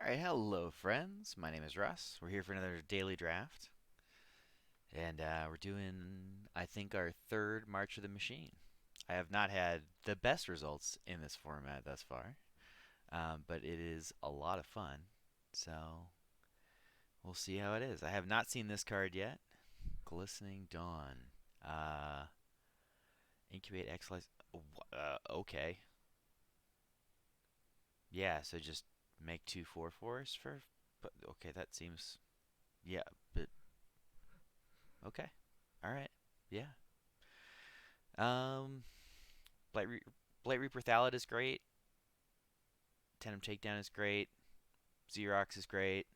Alright, hello friends. My name is Russ. We're here for another daily draft. And we're doing, I think, our third March of the Machine. I have not had the best results in this format thus far, but it is a lot of fun. So we'll see how it is. I have not seen this card yet. Glistening Dawn. Uh, Incubate X. Okay. Yeah, so just make two 4/4s for. But okay, that seems. Yeah, but okay. All right. Yeah. Um, Blight, Re- Blight Reaper Thallid is great. Tenem Takedown is great. Xerox is great.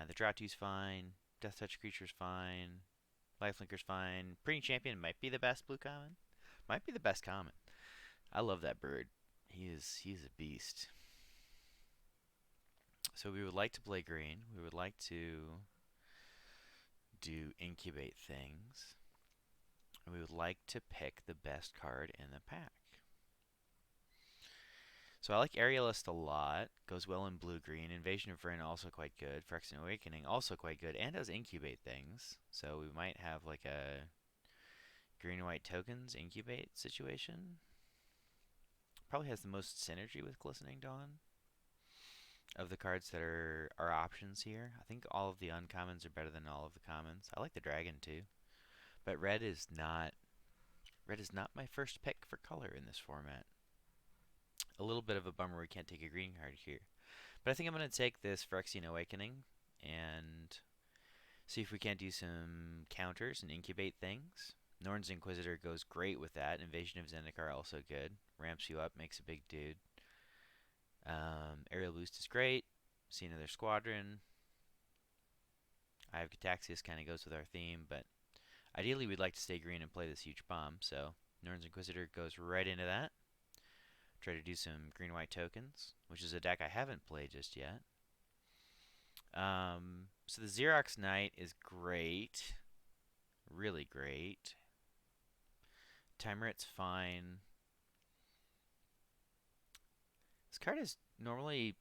The Dratu's fine. Death Touch Creature's fine. Lifelinker's fine. Pretty Champion might be the best blue common. Might be the best common. I love that bird. He's a beast. So we would like to play green. We would like to do incubate things. We would like to pick the best card in the pack. So I like Aerialist a lot. Goes well in blue-green. Invasion of Vryn also quite good. Phyrexian Awakening also quite good. And does incubate things. So we might have like a green-white tokens incubate situation. Probably has the most synergy with Glistening Dawn of the cards that are our options here. I think all of the uncommons are better than all of the commons. I like the dragon too. But red is not my first pick for color in this format. A little bit of a bummer we can't take a green card here. But I think I'm going to take this Phyrexian Awakening and see if we can't do some counters and incubate things. Norn's Inquisitor goes great with that. Invasion of Zendikar also good. Ramps you up, makes a big dude. Aerial Boost is great. See another squadron. I have Cataxius, kind of goes with our theme, but ideally we'd like to stay green and play this huge bomb, so Norn's Inquisitor goes right into that. Try to do some green-white tokens, which is a deck I haven't played just yet. So the Xerox Knight is great. Really great. Timerit's fine. This card is normally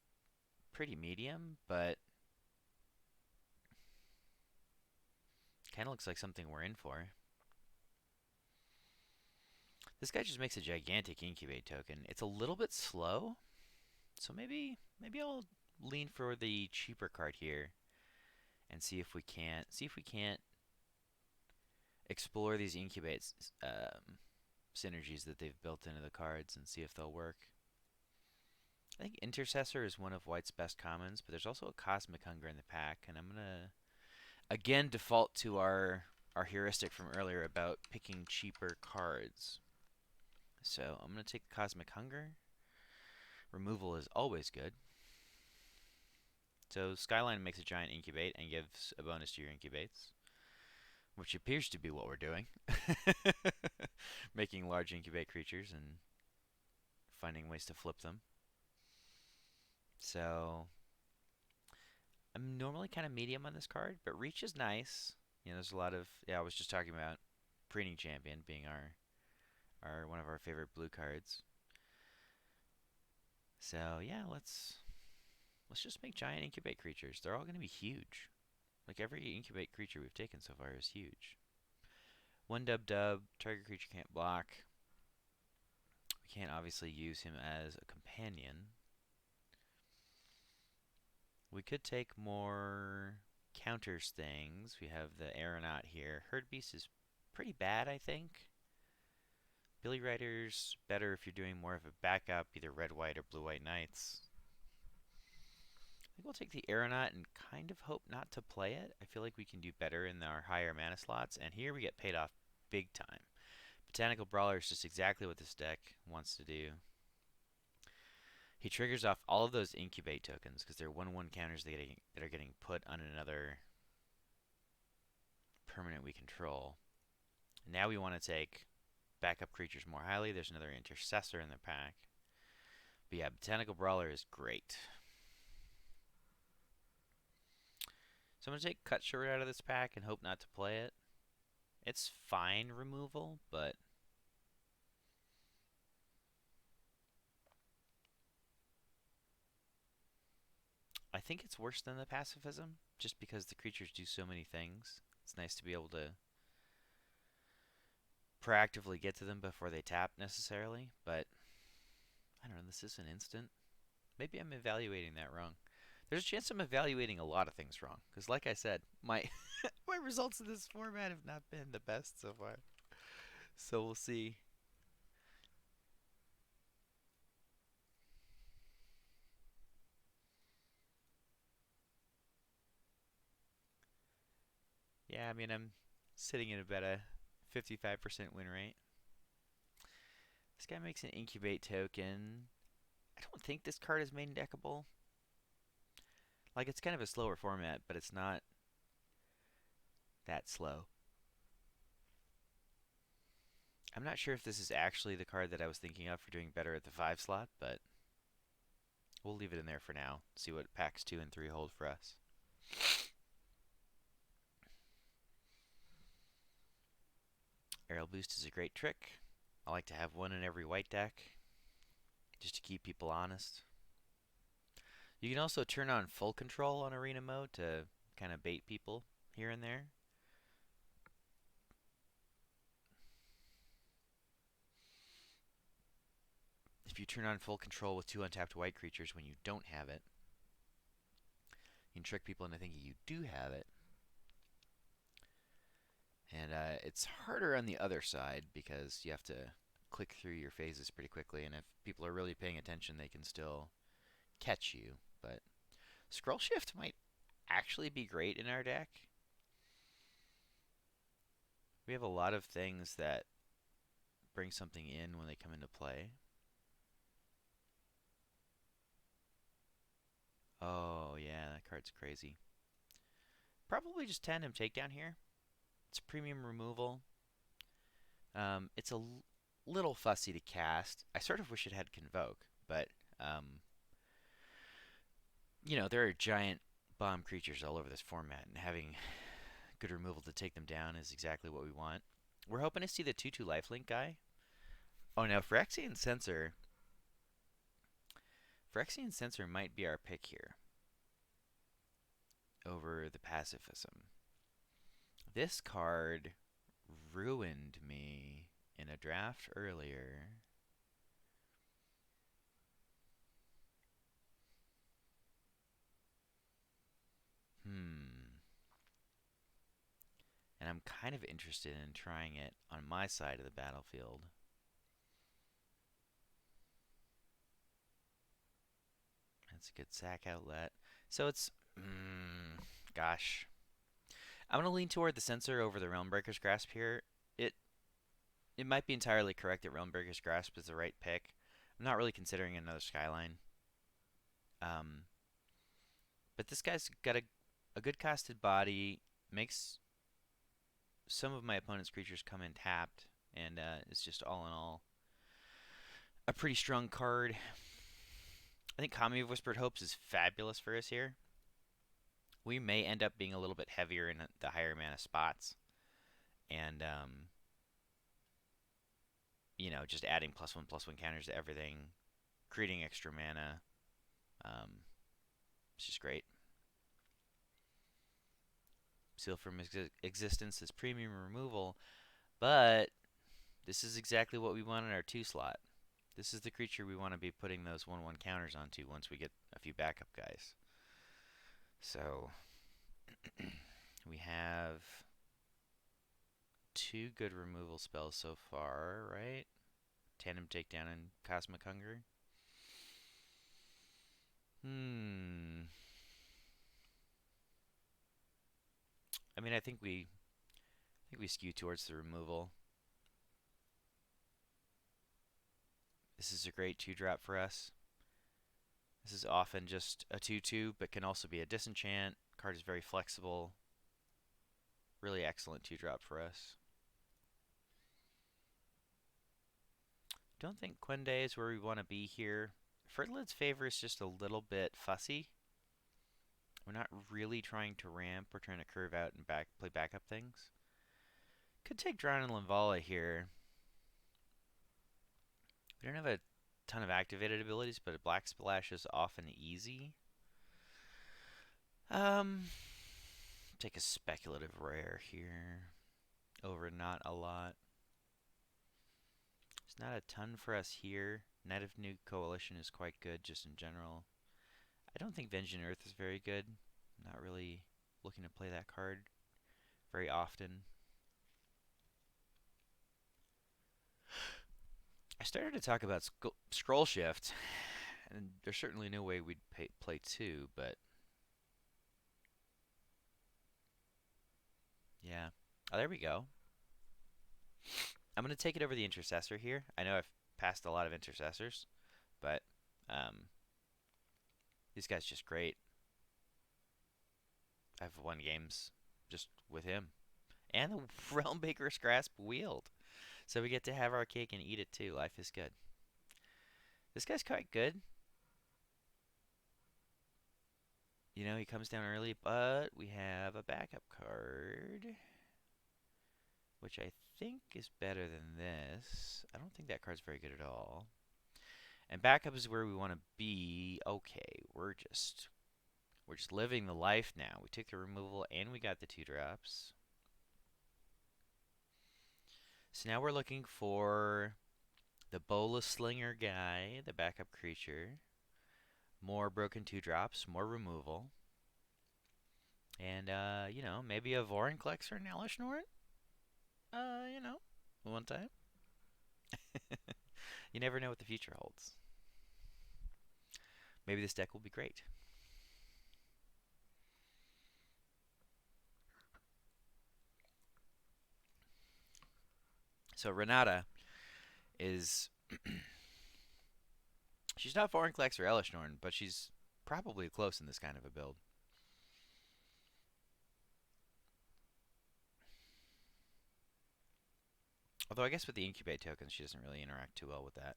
pretty medium, but kind of looks like something we're in for. This guy just makes a gigantic incubate token. It's a little bit slow, so maybe I'll lean for the cheaper card here and see if we can't explore these incubates synergies that they've built into the cards and see if they'll work. I think Intercessor is one of White's best commons, but there's also a Cosmic Hunger in the pack, and I'm gonna again default to our heuristic from earlier about picking cheaper cards. So I'm gonna take Cosmic Hunger. Removal is always good. So Skyline makes a giant incubate and gives a bonus to your incubates, which appears to be what we're doing. Making large incubate creatures and finding ways to flip them. So I'm normally kind of medium on this card, but Reach is nice. You know, there's a lot of, yeah, I was just talking about Preening Champion being our one of our favorite blue cards. So yeah, let's just make giant incubate creatures. They're all going to be huge. Like every incubate creature we've taken so far is huge. One dub, target creature can't block. We can't obviously use him as a companion. We could take more counters things. We have the Aeronaut here. Herd Beast is pretty bad, I think. Billy Rider's better if you're doing more of a backup, either red-white or blue-white knights. I think we'll take the Aeronaut and kind of hope not to play it. I feel like we can do better in our higher mana slots, and here we get paid off big time. Botanical Brawlers is just exactly what this deck wants to do. He triggers off all of those incubate tokens because they're 1/1 counters that are getting put on another permanent we control. Now we want to take backup creatures more highly. There's another Intercessor in the pack. But yeah, Botanical Brawler is great. So I'm going to take Cut Short out of this pack and hope not to play it. It's fine removal, but think it's worse than the pacifism, just because the creatures do so many things. It's nice to be able to proactively get to them before they tap necessarily, but I don't know, this is an instant. Maybe I'm evaluating that wrong. There's a chance I'm evaluating a lot of things wrong, because like I said, my my results in this format have not been the best so far. So we'll see. Yeah, I mean, I'm sitting at about a 55% win rate. This guy makes an incubate token. I don't think this card is main deckable. Like, it's kind of a slower format, but it's not that slow. I'm not sure if this is actually the card that I was thinking of for doing better at the 5 slot, but we'll leave it in there for now. See what packs 2 and 3 hold for us. Aerial Boost is a great trick. I like to have one in every white deck, just to keep people honest. You can also turn on full control on arena mode to kind of bait people here and there. If you turn on full control with 2 untapped white creatures when you don't have it, you can trick people into thinking you do have it. And it's harder on the other side because you have to click through your phases pretty quickly, and if people are really paying attention, they can still catch you. But Scroll Shift might actually be great in our deck. We have a lot of things that bring something in when they come into play. Oh, yeah, that card's crazy. Probably just Tandem Takedown here. It's premium removal. It's a little fussy to cast. I sort of wish it had Convoke, but, you know, there are giant bomb creatures all over this format, and having good removal to take them down is exactly what we want. We're hoping to see the 2/2 lifelink guy. Oh, now Phyrexian Censor. Phyrexian Censor might be our pick here over the Pacifism. This card ruined me in a draft earlier. And I'm kind of interested in trying it on my side of the battlefield. That's a good sack outlet. So it's, gosh. I'm going to lean toward the Censor over the Realmbreaker's Grasp here. It it might be entirely correct that Realmbreaker's Grasp is the right pick. I'm not really considering another Skyline. But this guy's got a good casted body, makes some of my opponent's creatures come in tapped, and it's just all in all a pretty strong card. I think Kami of Whispered Hopes is fabulous for us here. We may end up being a little bit heavier in the higher mana spots, and you know, just adding +1/+1 counters to everything, creating extra mana. It's just great. Seal from Existence is premium removal, but this is exactly what we want in our 2 slot. This is the creature we want to be putting those 1/1 counters onto once we get a few backup guys. So we have 2 good removal spells so far, right? Tandem Takedown and Cosmic Hunger. I mean, I think we skew towards the removal. This is a great 2-drop for us. This is often just a 2/2, but can also be a disenchant. Card is very flexible. Really excellent 2-drop for us. Don't think Quende is where we want to be here. Fertilid's Favor is just a little bit fussy. We're not really trying to ramp. We're trying to curve out and play backup things. Could take Drown and Linvala here. We don't have a ton of activated abilities, but a Black Splash is often easy. Um, take a speculative rare here over not a lot. It's not a ton for us here. Knight of New Coalition is quite good just in general. I don't think Vengeance Earth is very good. I'm not really looking to play that card very often. I started to talk about Scroll Shift, and there's certainly no way we'd play two, but yeah. Oh, there we go. I'm going to take it over the Intercessor here. I know I've passed a lot of Intercessors, but this guy's just great. I've won games just with him. And the Realmbaker's Grasp wield. So we get to have our cake and eat it too. Life is good. This guy's quite good. You know, he comes down early, but we have a backup card, which I think is better than this. I don't think that card's very good at all. And backup is where we want to be. Okay, we're just living the life now. We took the removal and we got the 2-drops. So now we're looking for the Bola Slinger guy, the backup creature. More broken 2-drops, more removal. And, you know, maybe a Vorinclex or an Alishnorn? You know, one time. You never know what the future holds. Maybe this deck will be great. So Renata is she's not Vorinclex or Elishnorn, but she's probably close in this kind of a build. Although I guess with the incubate tokens, she doesn't really interact too well with that.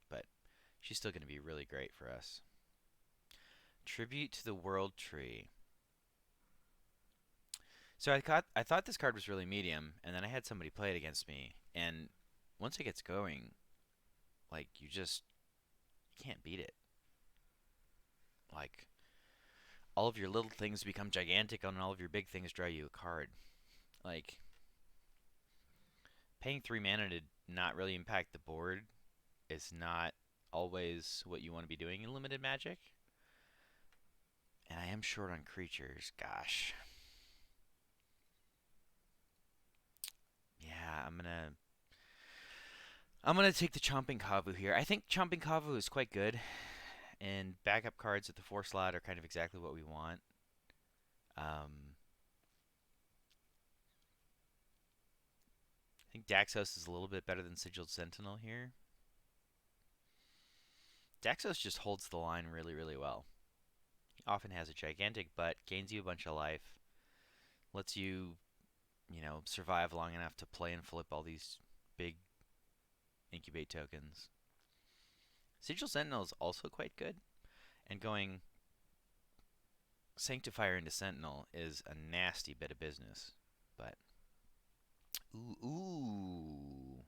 But she's still going to be really great for us. Tribute to the World Tree. So I thought this card was really medium, and then I had somebody play it against me, and once it gets going, like you can't beat it. Like all of your little things become gigantic, and all of your big things draw you a card. Like paying 3 mana to not really impact the board is not always what you want to be doing in limited Magic. And I am short on creatures. Gosh. Yeah, I'm gonna take the Chomping Kavu here. I think Chomping Kavu is quite good, and backup cards at the 4 slot are kind of exactly what we want. I think Daxos is a little bit better than Sigiled Sentinel here. Daxos just holds the line really, really well. He often has a gigantic butt, gains you a bunch of life, lets you, you know, survive long enough to play and flip all these big incubate tokens. Sigil Sentinel is also quite good, and going Sanctifier into Sentinel is a nasty bit of business. But ooh.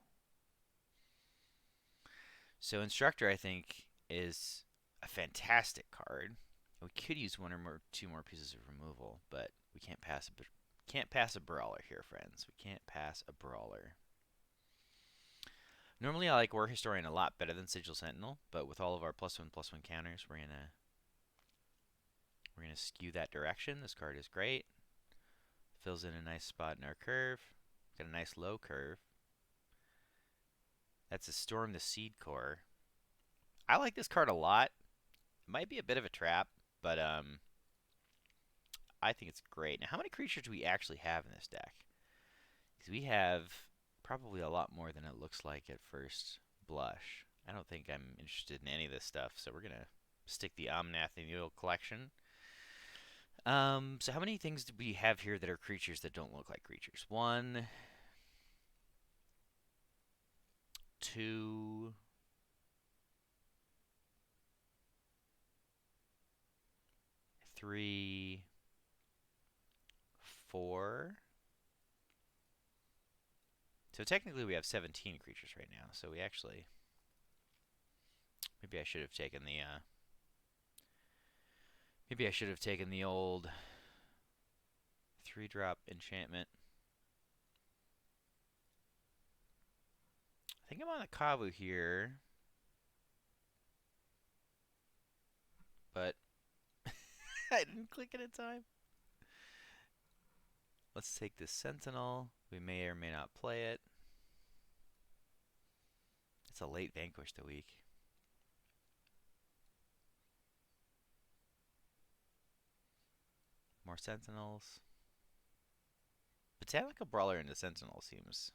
So Instructor, I think, is a fantastic card. We could use one or two more pieces of removal, but we can't pass a brawler here, friends. We can't pass a brawler. Normally, I like War Historian a lot better than Sigil Sentinel, but with all of our +1/+1 counters, we're gonna skew that direction. This card is great. Fills in a nice spot in our curve. Got a nice low curve. That's a Storm the Seed Core. I like this card a lot. It might be a bit of a trap, but I think it's great. Now, how many creatures do we actually have in this deck? Because we have probably a lot more than it looks like at first blush. I don't think I'm interested in any of this stuff, so we're going to stick the Omnath in the old collection. So how many things do we have here that are creatures that don't look like creatures? 1, 2, 3, 4. So technically we have 17 creatures right now. So we actually... Maybe I should have taken the Maybe I should have taken the old 3-drop enchantment. I think I'm on the Kavu here, but I didn't click it in time. Let's take this Sentinel. We may or may not play it. It's a late Vanquish the week. More Sentinels. Botanical Brawler into Sentinel seems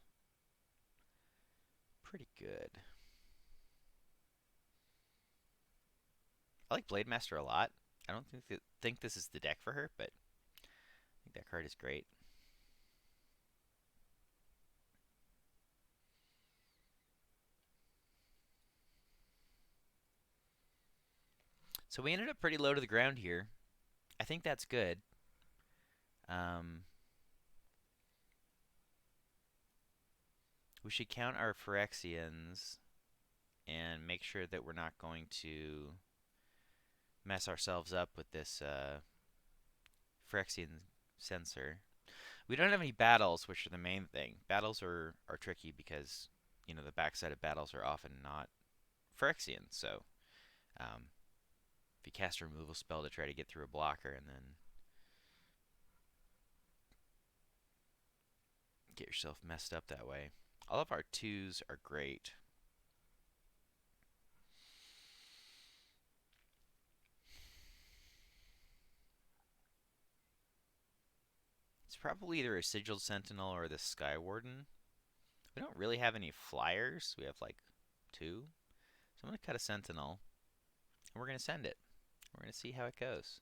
pretty good. I like Blade Master a lot. I don't think this is the deck for her, but I think that card is great. So we ended up pretty low to the ground here. I think that's good. We should count our Phyrexians and make sure that we're not going to mess ourselves up with this Phyrexian sensor. We don't have any battles, which are the main thing. Battles are tricky because, you know, the backside of battles are often not Phyrexian. So, if you cast a removal spell to try to get through a blocker and then get yourself messed up that way. All of our 2s are great. It's probably either a Sigiled Sentinel or the Sky Warden. We don't really have any flyers. We have like 2. So I'm going to cut a Sentinel, and we're going to send it. We're going to see how it goes.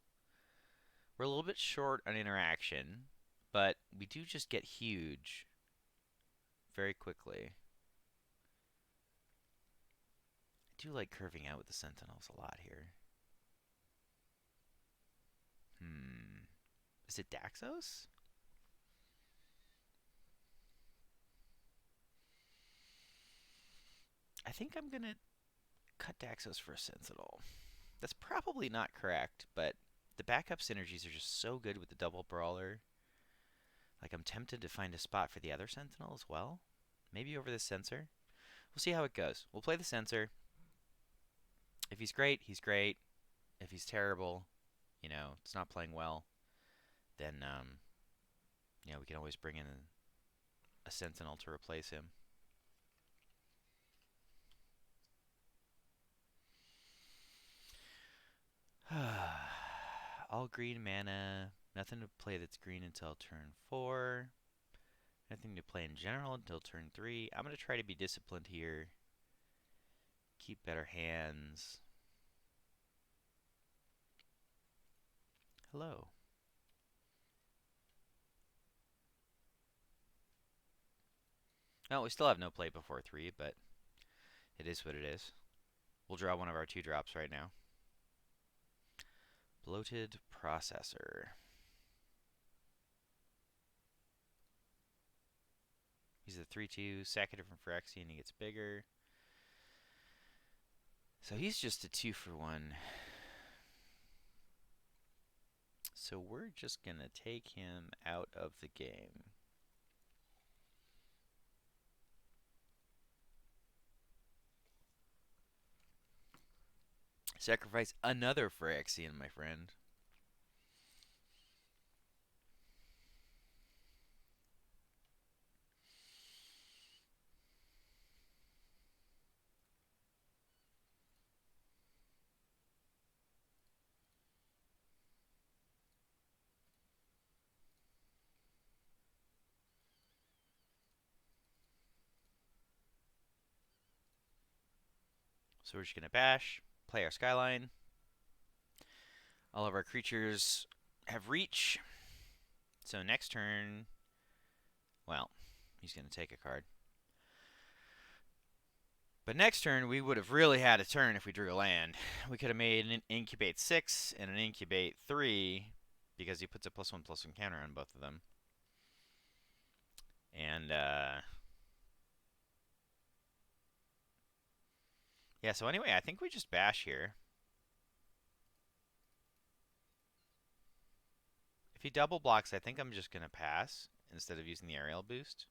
We're a little bit short on interaction, but we do just get huge very quickly. I do like curving out with the Sentinels a lot here. Is it Daxos? I think I'm going to cut Daxos for a Sentinel. That's probably not correct, but the backup synergies are just so good with the double Brawler. Like, I'm tempted to find a spot for the other Sentinel as well. Maybe over the Sensor. We'll see how it goes. We'll play the Sensor. If he's great, he's great. If he's terrible, you know, it's not playing well, then, you know, we can always bring in a Sentinel to replace him. All green mana. Nothing to play that's green until turn 4. Nothing to play in general until turn 3. I'm going to try to be disciplined here. Keep better hands. Hello. No, we still have no play before 3, but it is what it is. We'll draw one of our 2-drops right now. Bloated Processor. He's a 3/2, sack a different Phyrexian, he gets bigger. So he's just a 2-for-1. So we're just going to take him out of the game. Sacrifice another Phyrexian, my friend. So we're just going to bash, play our Skyline. All of our creatures have reach. So next turn, well, he's going to take a card. But next turn, we would have really had a turn if we drew a land. We could have made an Incubate 6 and an Incubate 3 because he puts a +1/+1 counter on both of them. And, yeah, so anyway, I think we just bash here. he double blocks, I think I'm just going to pass instead of using the aerial boost.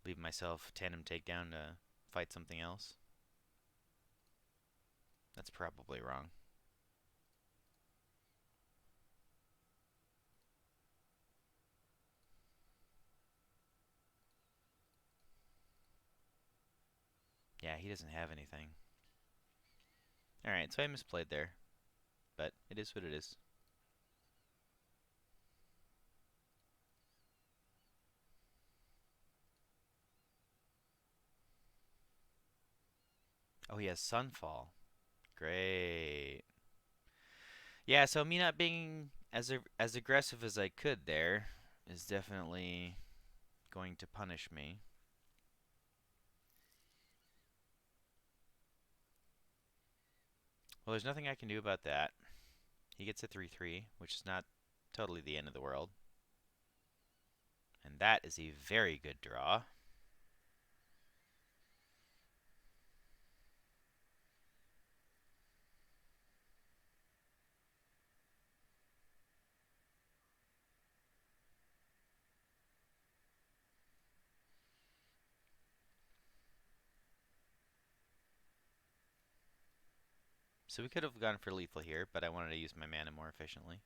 Leave myself tandem takedown to fight something else. That's probably wrong. Yeah, he doesn't have anything. Alright, so I misplayed there. But it is what it is. Oh, he has Sunfall. Great. Yeah, so me not being as aggressive as I could there is definitely going to punish me. Well, there's nothing I can do about that. He gets a 3/3, which is not totally the end of the world. And that is a very good draw. So we could have gone for lethal here, but I wanted to use my mana more efficiently.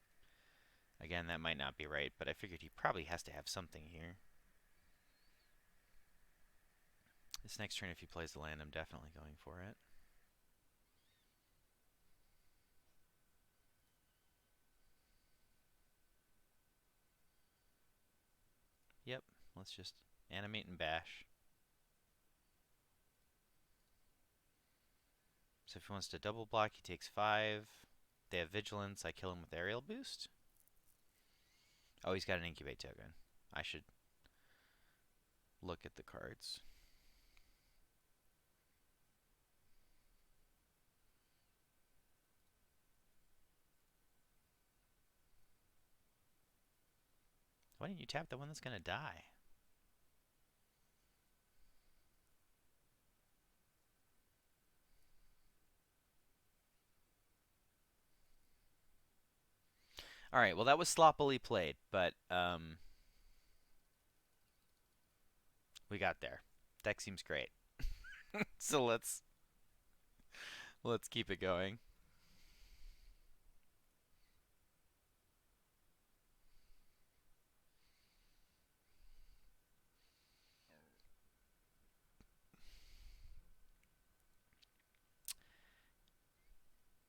Again, that might not be right, but I figured he probably has to have something here. This next turn, if he plays the land, I'm definitely going for it. Yep, let's just animate and bash. So if he wants to double block, he takes 5. They have vigilance, I kill him with aerial boost. Oh, he's got an incubate token. I should look at the cards. Why didn't you tap the one that's going to die? Alright, well that was sloppily played, but we got there. Deck seems great. So let's keep it going.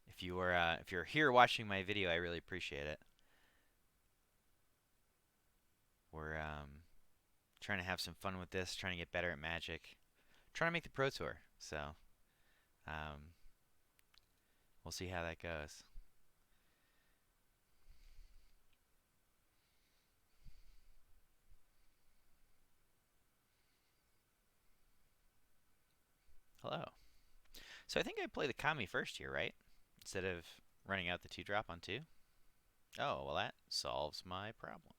If you're here watching my video, I really appreciate it. We're trying to have some fun with this, trying to get better at Magic, trying to make the Pro Tour. So we'll see how that goes. Hello. So I think I play the Kami first here, right? Instead of running out the 2-drop on 2. Oh, well that solves my problem.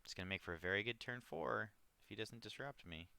It's going to make for a very good turn 4 if he doesn't disrupt me.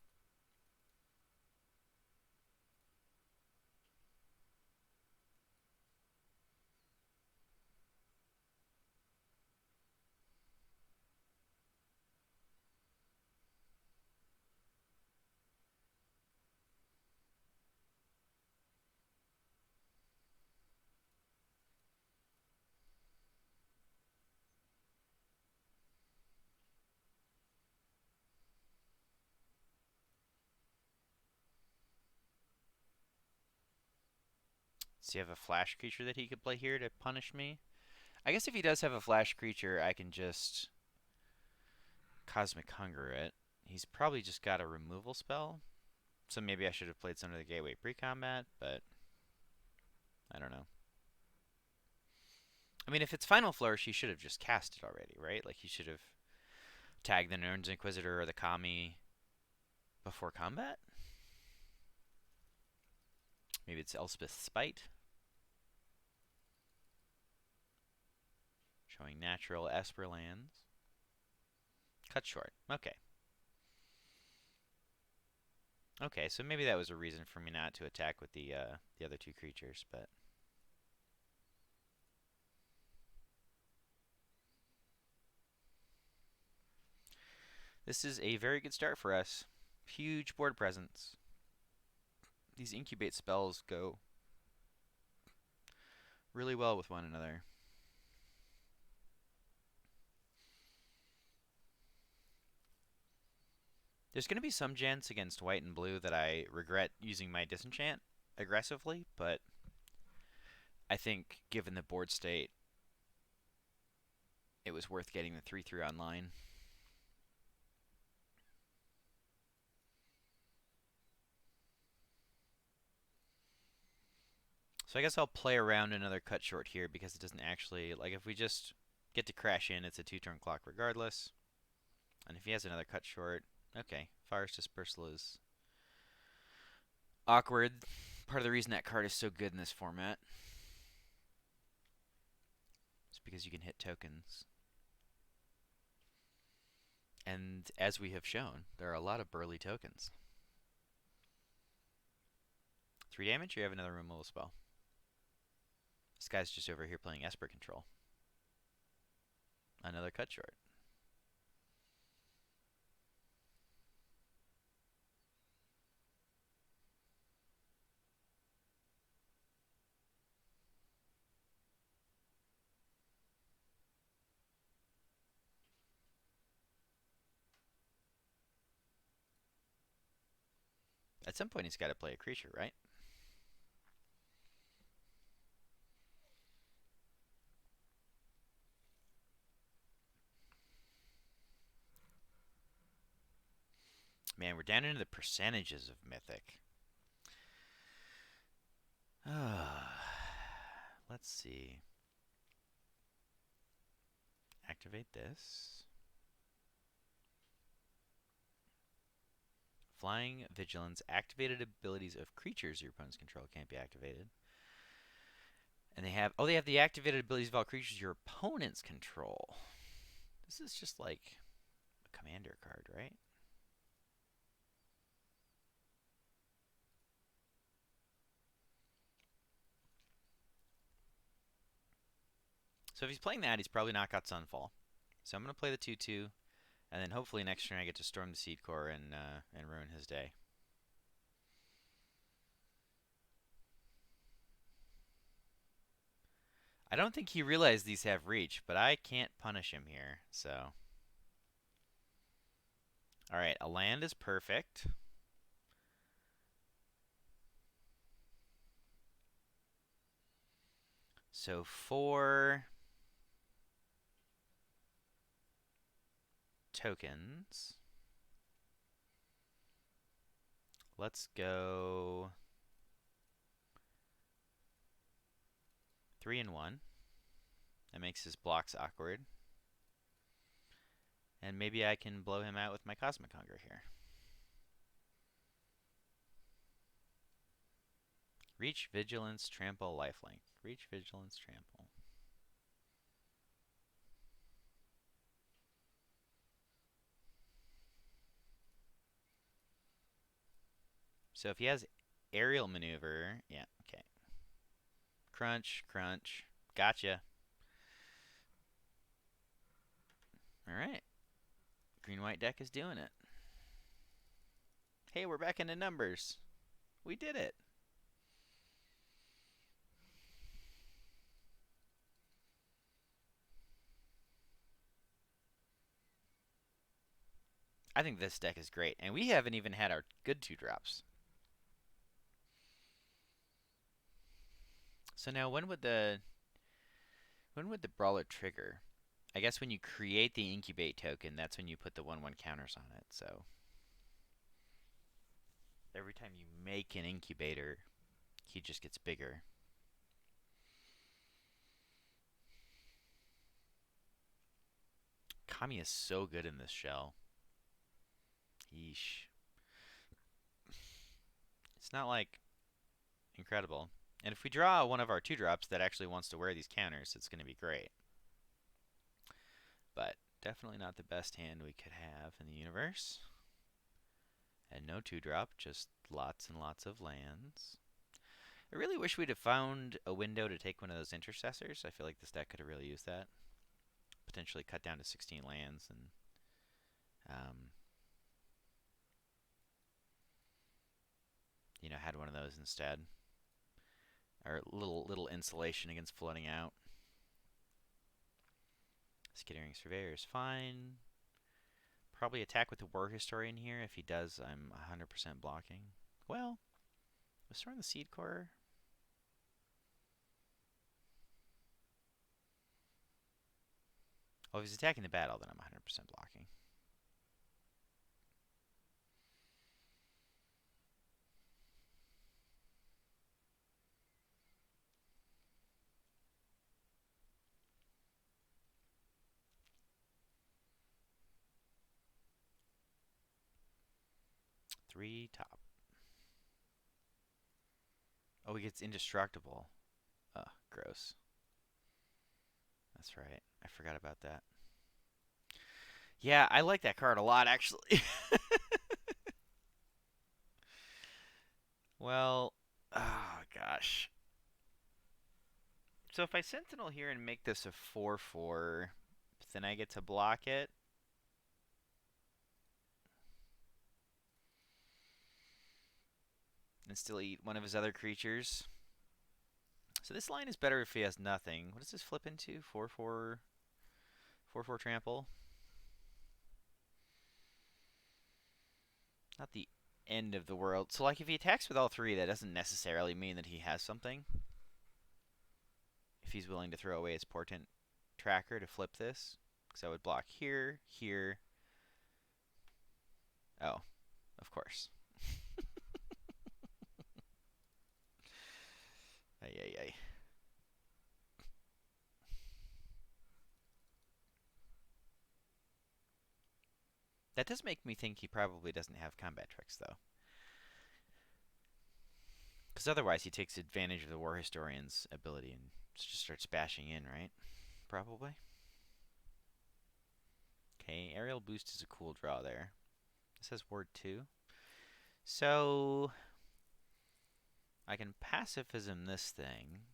Does he have a flash creature that he could play here to punish me? I guess if he does have a flash creature, I can just Cosmic Hunger it. He's probably just got a removal spell. So maybe I should have played some of the Gateway pre-combat, but I don't know. I mean, if it's Final Flourish, he should have just cast it already, right? Like, he should have tagged the Nern's Inquisitor or the Kami before combat? Maybe it's Elspeth's Spite. Showing natural Esper lands. Cut short. Okay. Okay, so maybe that was a reason for me not to attack with the other two creatures, but this is a very good start for us. Huge board presence. These incubate spells go really well with one another. There's going to be some gens against white and blue that I regret using my disenchant aggressively, but I think given the board state, it was worth getting the 3/3 online. So I guess I'll play around another cut short here because it doesn't actually, like if we just get to crash in, it's a 2-turn clock regardless. And if he has another cut short, okay, Fire's Dispersal is awkward. Part of the reason that card is so good in this format is because you can hit tokens. And as we have shown, there are a lot of burly tokens. 3 damage, you have another removal spell. This guy's just over here playing Esper Control. Another cut short. At some point, he's got to play a creature, right? Man, we're down into the percentages of Mythic. Let's see. Activate this. Flying Vigilance. Activated abilities of creatures your opponents control can't be activated. And they have the activated abilities of all creatures your opponents control. This is just like a commander card, right? So if he's playing that, he's probably not got Sunfall. So I'm going to play the 2/2, and then hopefully next turn I get to storm the Seed Core and ruin his day. I don't think he realized these have reach, but I can't punish him here, so. Alright, a land is perfect. So 4 tokens. Let's go 3 and 1. That makes his blocks awkward. And maybe I can blow him out with my Cosmic Hunger here. Reach, Vigilance, Trample, Lifelink. Reach, Vigilance, Trample. So if he has Aerial Maneuver, yeah, okay. Crunch, crunch. Gotcha. Alright. Green-white deck is doing it. Hey, we're back into numbers. We did it. I think this deck is great. And we haven't even had our good 2-drops. So now when would the Brawler trigger? I guess when you create the Incubate token, that's when you put the 1/1 counters on it, so. Every time you make an Incubator, he just gets bigger. Kami is so good in this shell. Yeesh. It's not like incredible. And if we draw one of our 2-drops that actually wants to wear these counters, it's going to be great. But definitely not the best hand we could have in the universe. And no 2-drop, just lots and lots of lands. I really wish we'd have found a window to take one of those intercessors. I feel like this deck could have really used that. Potentially cut down to 16 lands and you know, had one of those instead. Or little insulation against flooding out. Skittering Surveyor is fine. Probably attack with the War Historian here. If he does, I'm 100% blocking. Well, restoring the Seed Core. Well, if he's attacking the battle, then I'm 100% blocking. Three top. Oh, he gets indestructible. Ugh, gross. That's right. I forgot about that. Yeah, I like that card a lot, actually. Well, oh gosh. So if I Sentinel here and make this a 4/4, then I get to block it. And still eat one of his other creatures. So this line is better if he has nothing. What does this flip into? 4/4 trample. Not the end of the world. So like if he attacks with all three, that doesn't necessarily mean that he has something. If he's willing to throw away his Portent Tracker to flip this. Because I would block here, here. Oh, of course. Ay, ay, ay. That does make me think he probably doesn't have combat tricks, though. Because otherwise he takes advantage of the War Historian's ability and just starts bashing in, right? Probably. Okay, Aerial Boost is a cool draw there. This has Ward 2. So I can pacifism this thing.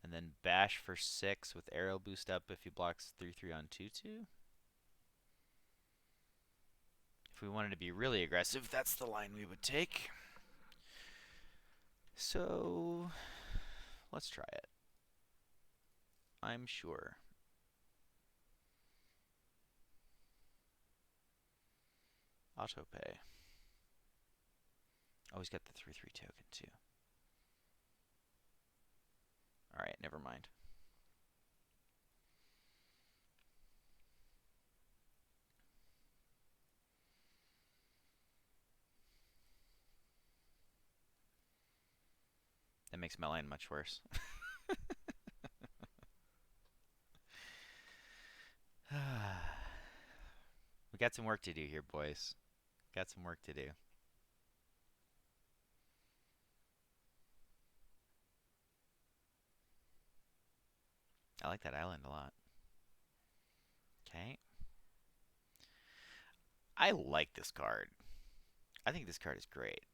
And then bash for 6 with Aerial Boost up if he blocks 3/3 on 2/2. If we wanted to be really aggressive, that's the line we would take. So let's try it. I'm sure. Auto pay. Oh, he's got the 3/3 token too. Alright, never mind. That makes my line much worse. We got some work to do here, boys. Got some work to do. I like that island a lot. Okay. I like this card. I think this card is great.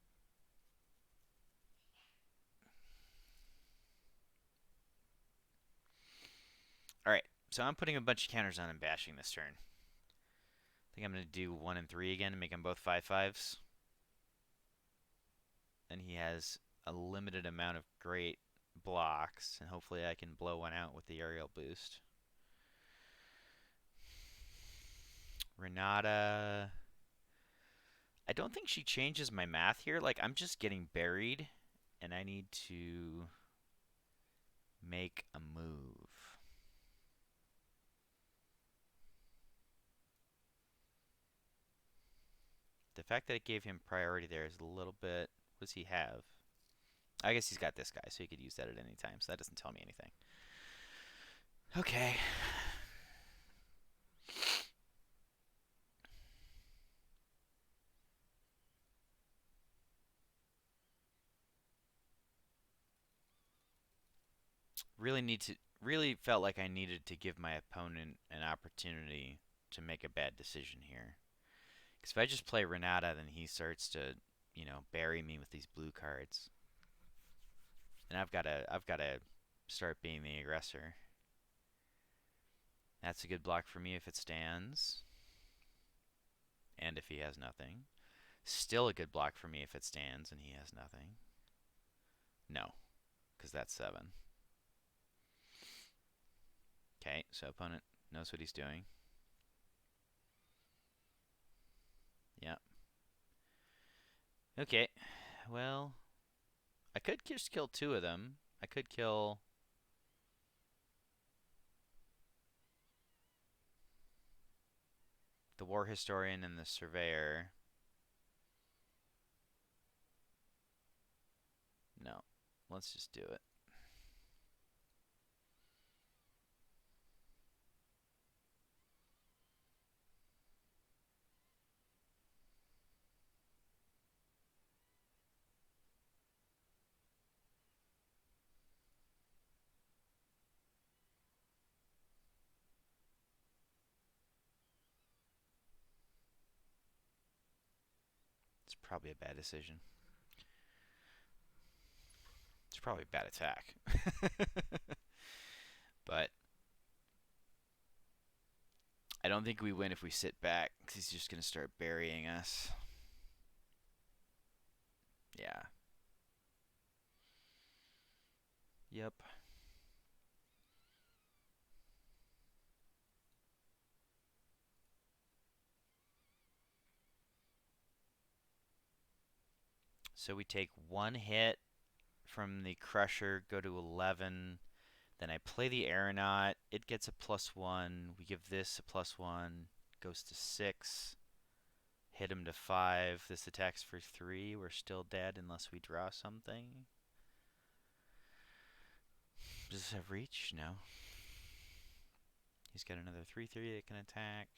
Alright, so I'm putting a bunch of counters on and bashing this turn. I think I'm going to do 1 and 3 again and make them both 5/5s. And he has a limited amount of great blocks, and hopefully I can blow one out with the aerial boost. Renata. I don't think she changes my math here. Like, I'm just getting buried, and I need to make a move. The fact that it gave him priority there is a little bit... What does he have? I guess he's got this guy, so he could use that at any time, so that doesn't tell me anything. Okay. Really felt like I needed to give my opponent an opportunity to make a bad decision here. Because if I just play Renata, then he starts to, you know, bury me with these blue cards. And I've gotta start being the aggressor. That's a good block for me if it stands. And if he has nothing. Still a good block for me if it stands and he has nothing. No, because that's 7. Okay, so opponent knows what he's doing. Yep. Okay, well, I could just kill 2 of them. I could kill... the War Historian and the Surveyor. No, let's just do it. It's probably a bad decision. It's probably a bad attack. But I don't think we win if we sit back, because he's just going to start burying us. Yeah. Yep. So we take 1 hit from the Crusher, go to 11. Then I play the Aeronaut. It gets a +1. We give this a +1. Goes to 6. Hit him to 5. This attacks for 3. We're still dead unless we draw something. Does this have reach? No. He's got another 3/3 that can attack.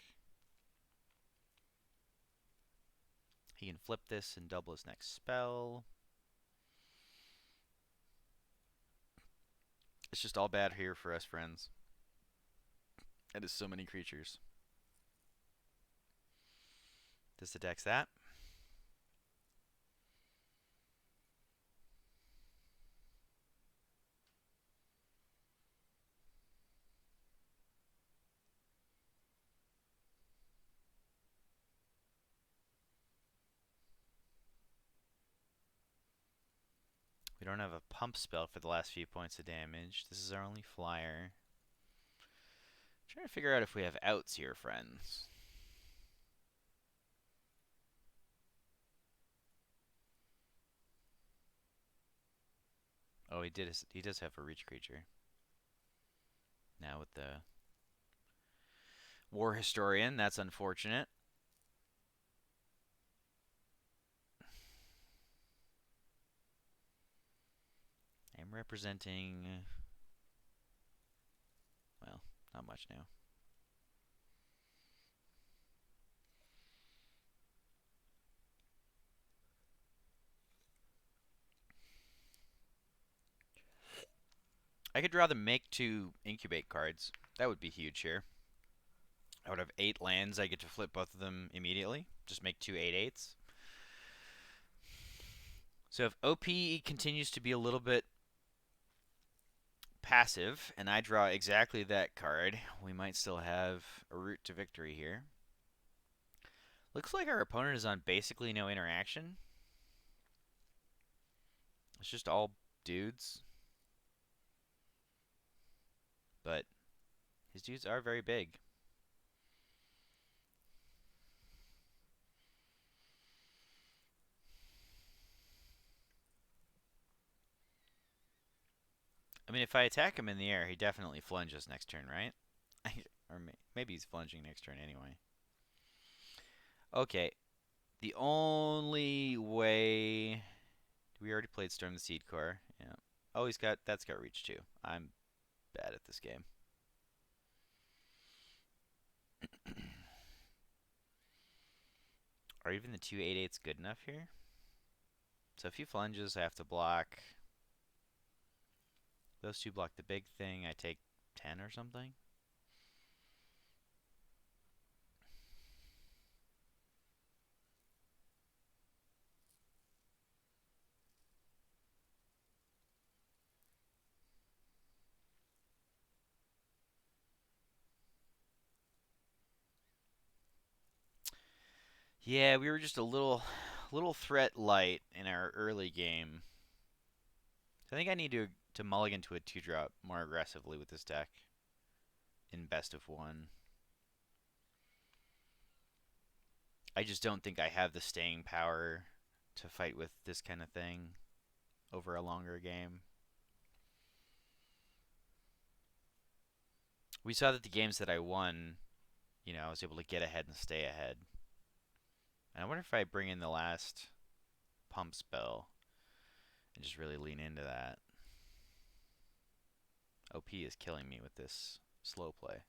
He can flip this and double his next spell. It's just all bad here for us, friends. It is so many creatures. This attacks that. We don't have a pump spell for the last few points of damage. This is our only flyer. I'm trying to figure out if we have outs here, friends. Oh, he does have a reach creature. Now with the War Historian, that's unfortunate. I'm representing, well, not much now. I could draw the make 2 incubate cards. That would be huge here. I would have 8 lands. I get to flip both of them immediately. Just make 2 8/8s. So if OP continues to be a little bit passive, and I draw exactly that card, we might still have a route to victory here. Looks like our opponent is on basically no interaction. It's just all dudes. But his dudes are very big. I mean, if I attack him in the air, he definitely flunges next turn, right? Or maybe he's flunging next turn anyway. Okay. The only way... We already played Storm the Seed Core. Yeah. Oh, that's got reach too. I'm bad at this game. Are even the 2 8/8s good enough here? So if he flunges, I have to block. Those 2 block the big thing. I take 10 or something. Yeah, we were just a little threat light in our early game. I think I need to mulligan to a 2-drop more aggressively with this deck in best of one. I just don't think I have the staying power to fight with this kind of thing over a longer game. We saw that the games that I won, I was able to get ahead and stay ahead. And I wonder if I bring in the last pump spell and just really lean into that. OP is killing me with this slow play.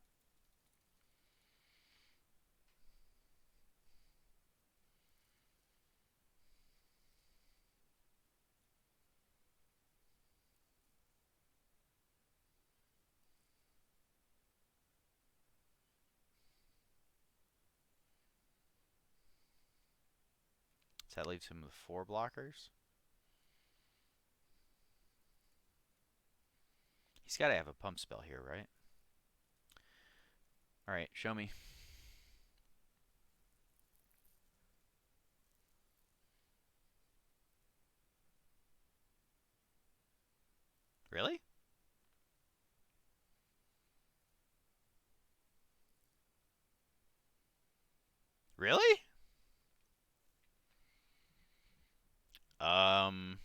So that leaves him with 4 blockers. He's got to have a pump spell here, right? Alright, show me. Really? Really? Um,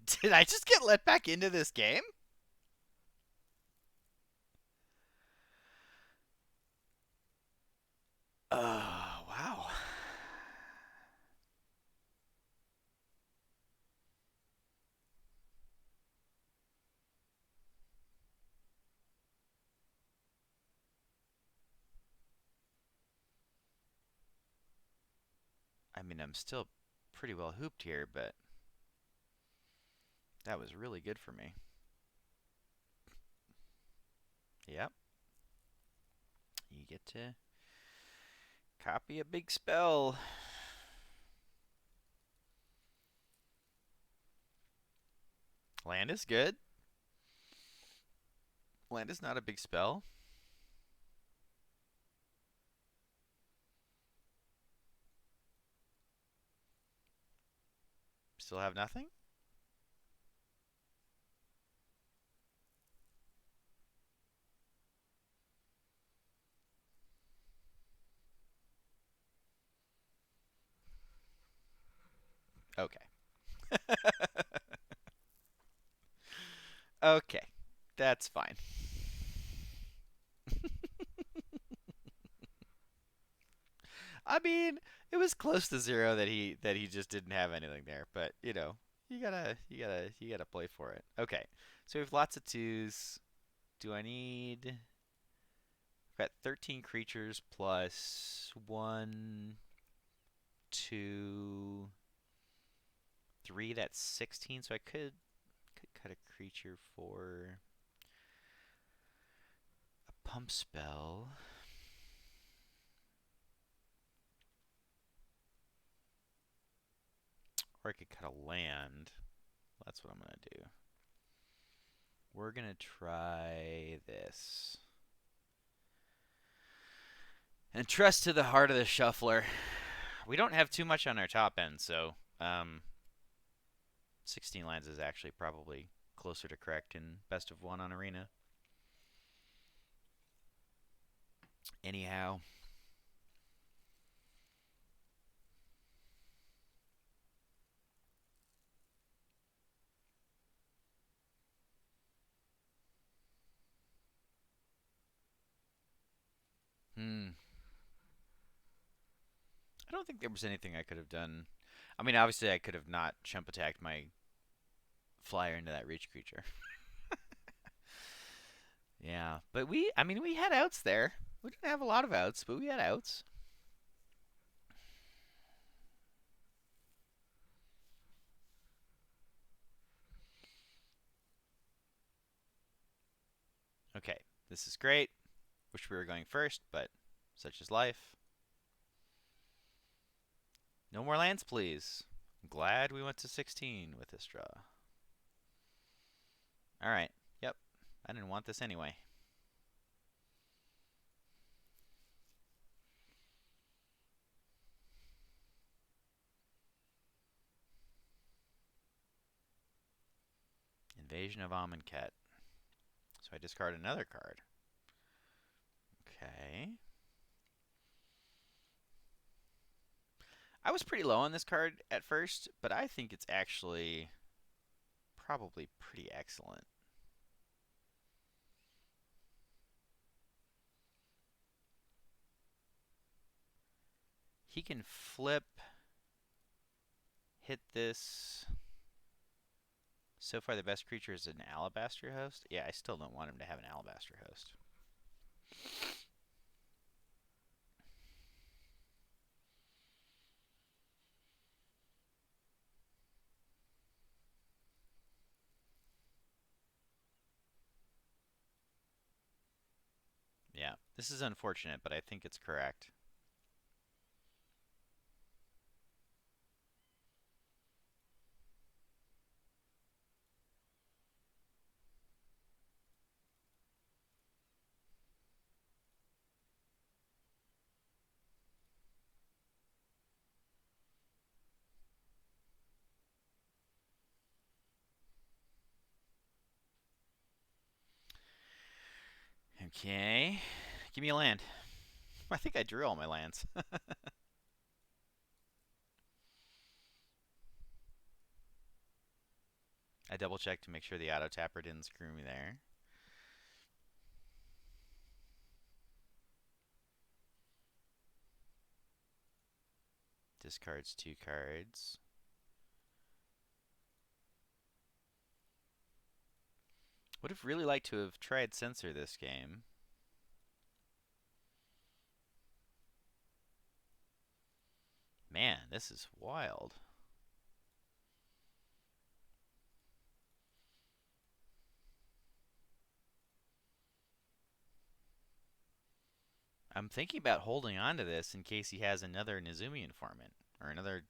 did I just get let back into this game? Wow. I mean, I'm still pretty well hooped here, but that was really good for me. Yep. You get to copy a big spell. Land is good. Land is not a big spell. Still have nothing? Okay. Okay. That's fine. I mean, it was close to 0 that he just didn't have anything there, but you gotta play for it. Okay. So we have lots of 2s. Do I need I've got 13 creatures plus 1, 2, 3. That's 16. So I could cut a creature for a pump spell. Or I could cut a land. That's what I'm going to do. We're going to try this. And trust to the heart of the shuffler. We don't have too much on our top end, so 16 lands is actually probably closer to correct in best of one on Arena. Anyhow. I don't think there was anything I could have done. I mean, obviously I could have not chump attacked my flyer into that reach creature. Yeah, but we had outs there. We didn't have a lot of outs, but we had outs. Okay, this is great. Wish we were going first, but such is life. No more lands, please. I'm glad we went to 16 with this draw. Alright, yep. I didn't want this anyway. Invasion of Amonkhet. So I discard another card. Okay. I was pretty low on this card at first, but I think it's actually probably pretty excellent. He can flip, hit this. So far, the best creature is an Alabaster Host. Yeah, I still don't want him to have an Alabaster Host. Yeah, this is unfortunate, but I think it's correct. Okay, give me a land. I think I drew all my lands. I double checked to make sure the auto tapper didn't screw me there. Discards 2 cards. Would have really liked to have tried Censor this game. Man, this is wild. I'm thinking about holding on to this in case he has another Nezumi Informant or another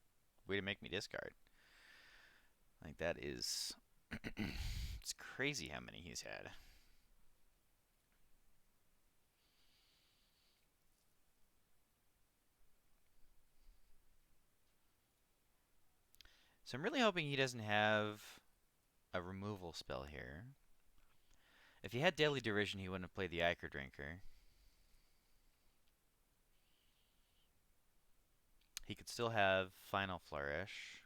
way to make me discard. Like, that is... it's crazy how many he's had. So I'm really hoping he doesn't have a removal spell here. If he had Daily Derision, he wouldn't have played the Ichor Drinker. He could still have Final Flourish.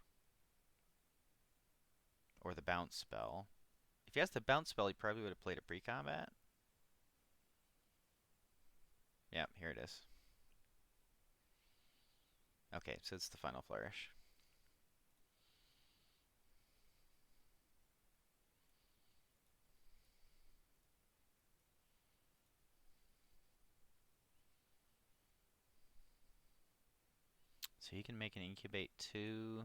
Or the Bounce spell. If he has the Bounce spell, he probably would have played a pre-combat. Yeah, here it is. Okay, so it's the Final Flourish. So he can make an Incubate 2.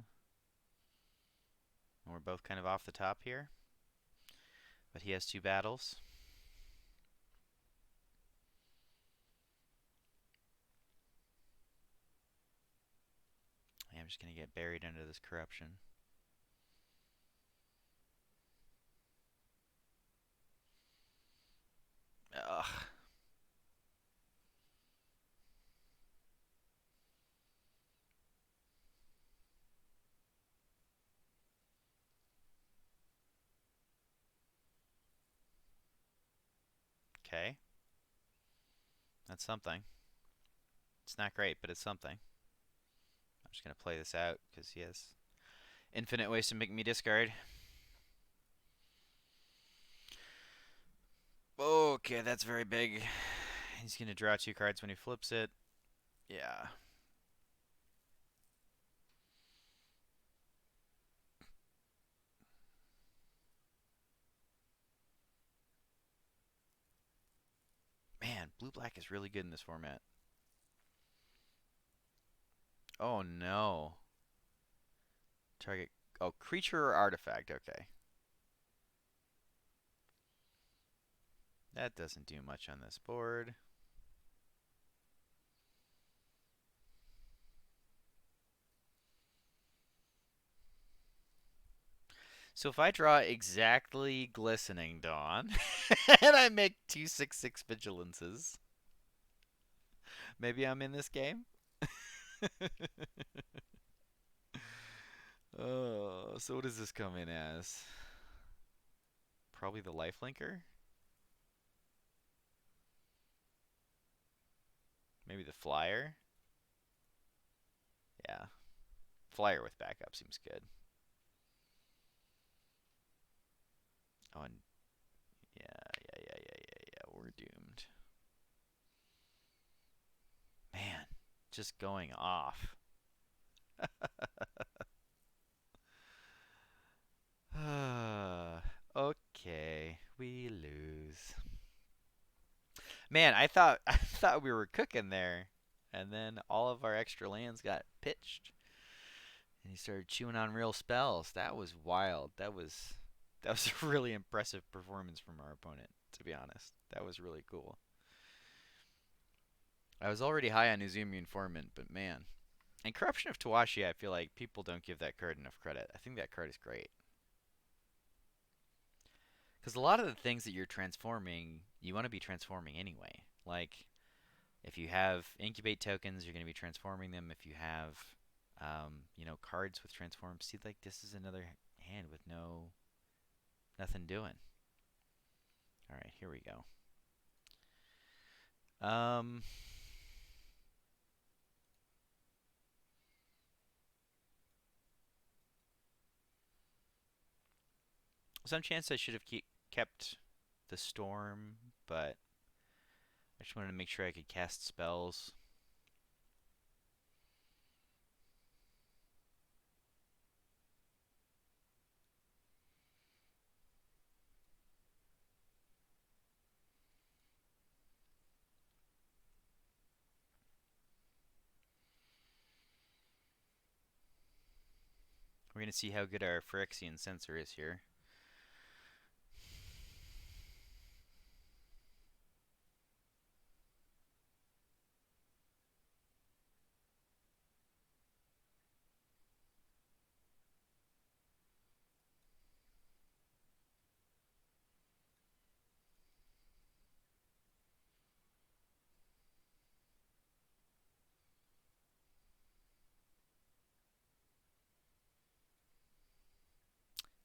And we're both kind of off the top here. But he has 2 battles. I'm just going to get buried under this corruption. Ugh. Okay. That's something. It's not great, but it's something. I'm just going to play this out because he has infinite ways to make me discard. Okay, that's very big. He's going to draw 2 cards when he flips it. Yeah. Man, blue-black is really good in this format. Oh, no. Target... Oh, creature or artifact. Okay. That doesn't do much on this board. So if I draw exactly Glistening Dawn, and I make 2/6/6 Vigilances, maybe I'm in this game? Oh, so what does this come in as? Probably the lifelinker. Maybe the flyer. Yeah. Flyer with backup seems good. Oh, and yeah. We're doomed. Man, just going off. Okay, we lose. Man, I thought I thought we were cooking there, and then all of our extra lands got pitched, and he started chewing on real spells. That was wild. That was a really impressive performance from our opponent, to be honest. That was really cool. I was already high on Uzumi Informant, but man. And Corruption of Tawashi, I feel like people don't give that card enough credit. I think that card is great. Because a lot of the things that you're transforming, you want to be transforming anyway. Like, if you have incubate tokens, you're going to be transforming them. If you have, cards with transform, see, like, this is another hand with nothing doing. All right, here we go. Some chance I should have kept the storm, but I just wanted to make sure I could cast spells. We're going to see how good our Phyrexian Sensor is here.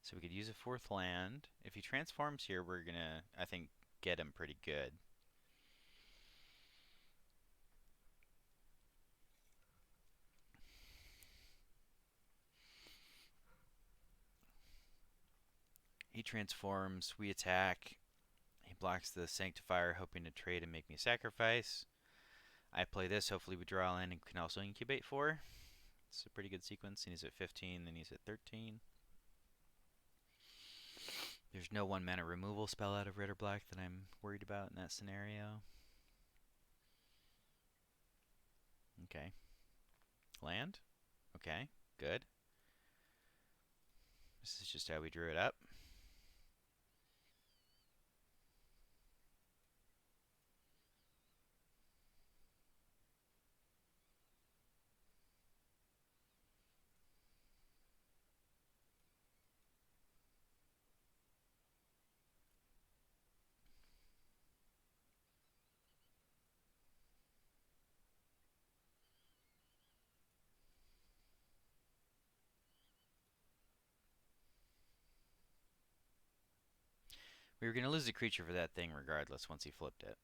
So we could use a fourth land. If he transforms here, we're going to, I think, get him pretty good. He transforms, we attack. He blocks the Sanctifier, hoping to trade and make me sacrifice. I play this, hopefully we draw a land and can also incubate 4. It's a pretty good sequence, and he's at 15, then he's at 13. There's no 1-mana removal spell out of red or black that I'm worried about in that scenario. Okay. Land? Okay, good. This is just how we drew it up. We were going to lose a creature for that thing regardless once he flipped it.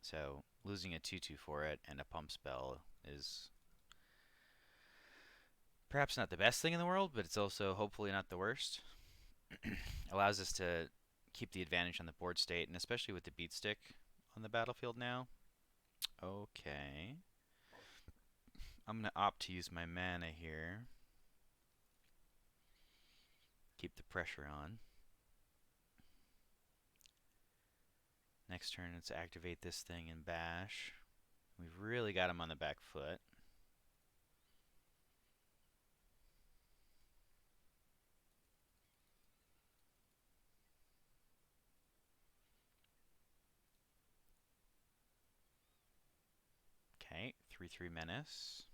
So losing a 2/2 for it and a pump spell is perhaps not the best thing in the world, but it's also hopefully not the worst. Allows us to keep the advantage on the board state, and especially with the beat stick on the battlefield now. Okay. I'm going to opt to use my mana here. Keep the pressure on. Next turn, let's activate this thing and bash. We've really got him on the back foot. Okay, 3/3 menace.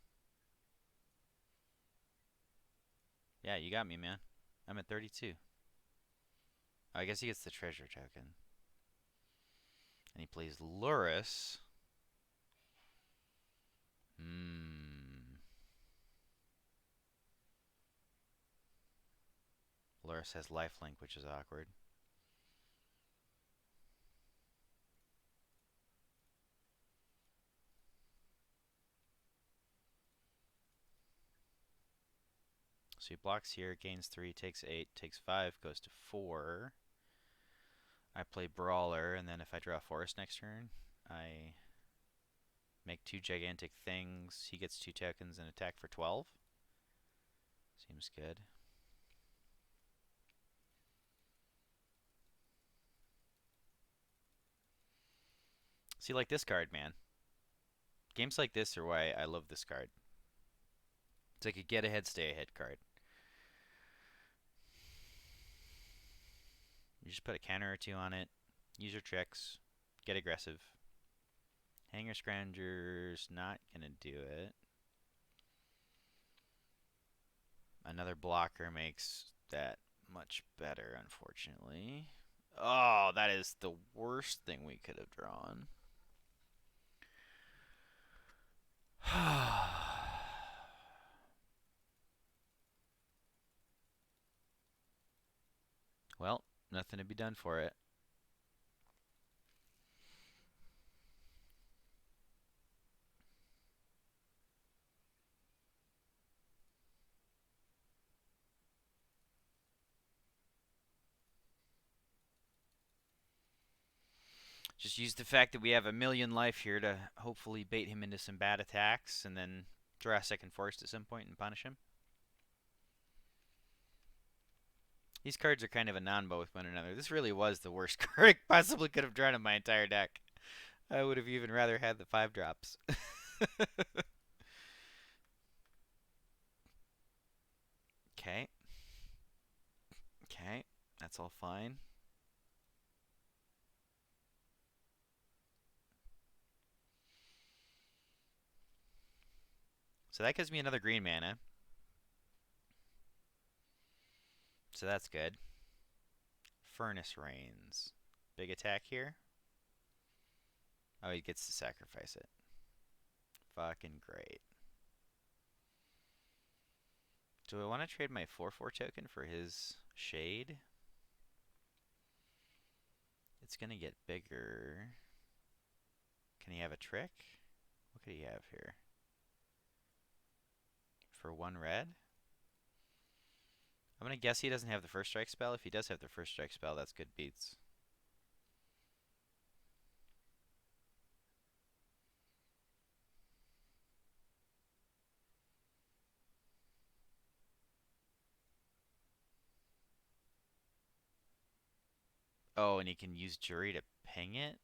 Yeah, you got me, man. I'm at 32. Oh, I guess he gets the treasure token. And he plays Lurrus. Lurrus has lifelink, which is awkward. So he blocks here, gains 3, takes 8, takes 5, goes to 4. I play Brawler, and then if I draw Forest next turn, I make 2 gigantic things. He gets 2 tokens and attack for 12. Seems good. See, like this card, man. Games like this are why I love this card. It's like a get ahead, stay ahead card. You just put a counter or 2 on it, use your tricks, get aggressive. Hanger Scrounger's not gonna do it. Another blocker makes that much better, unfortunately. Oh, that is the worst thing we could have drawn. Well, nothing to be done for it. Just use the fact that we have a million life here to hopefully bait him into some bad attacks and then draw a second forest at some point and punish him. These cards are kind of a non-bo with one another. This really was the worst card I possibly could have drawn in my entire deck. I would have even rather had the 5 drops. Okay. Okay. That's all fine. So that gives me another green mana. So that's good. Furnace Rains. Big attack here. Oh, he gets to sacrifice it. Fucking great. Do I want to trade my 4/4 token for his shade? It's going to get bigger. Can he have a trick? What could he have here? For 1 red? I'm going to guess he doesn't have the first strike spell. If he does have the first strike spell, that's good beats. Oh, and he can use Jury to ping it?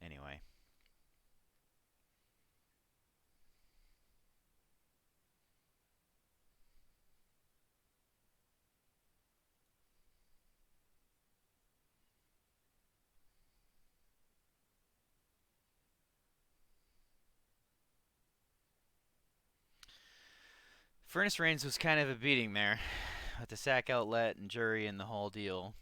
Anyway. Furnace Rains was kind of a beating there. With the sack outlet and Jury and the whole deal.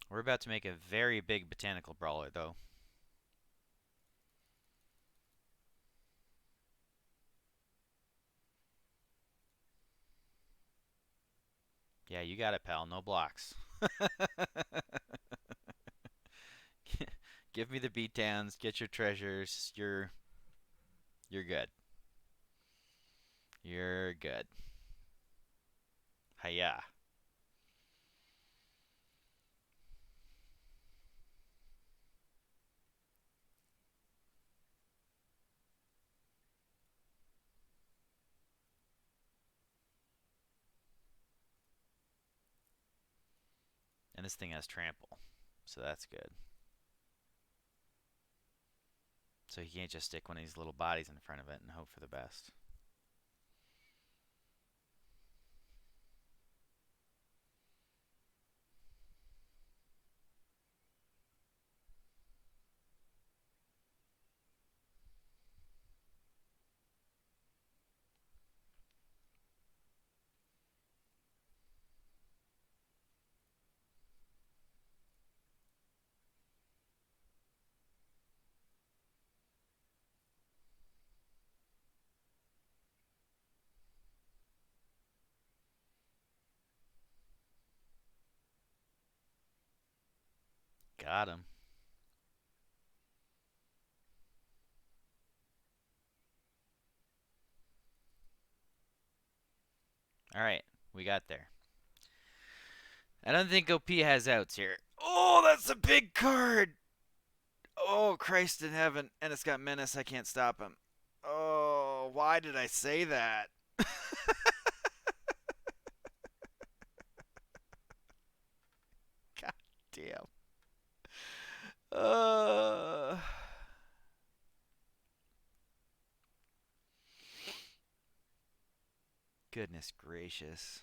We're about to make a very big Botanical Brawler, though. Yeah, you got it, pal. No blocks. Give me the beatdowns. Get your treasures. You're good. You're good. Hiya. And this thing has trample, so that's good. So he can't just stick one of these little bodies in front of it and hope for the best. Got him. Alright, we got there. I don't think OP has outs here. Oh, that's a big card! Oh, Christ in heaven. And it's got Menace. I can't stop him. Oh, why did I say that? God damn. Uh, Goodness gracious.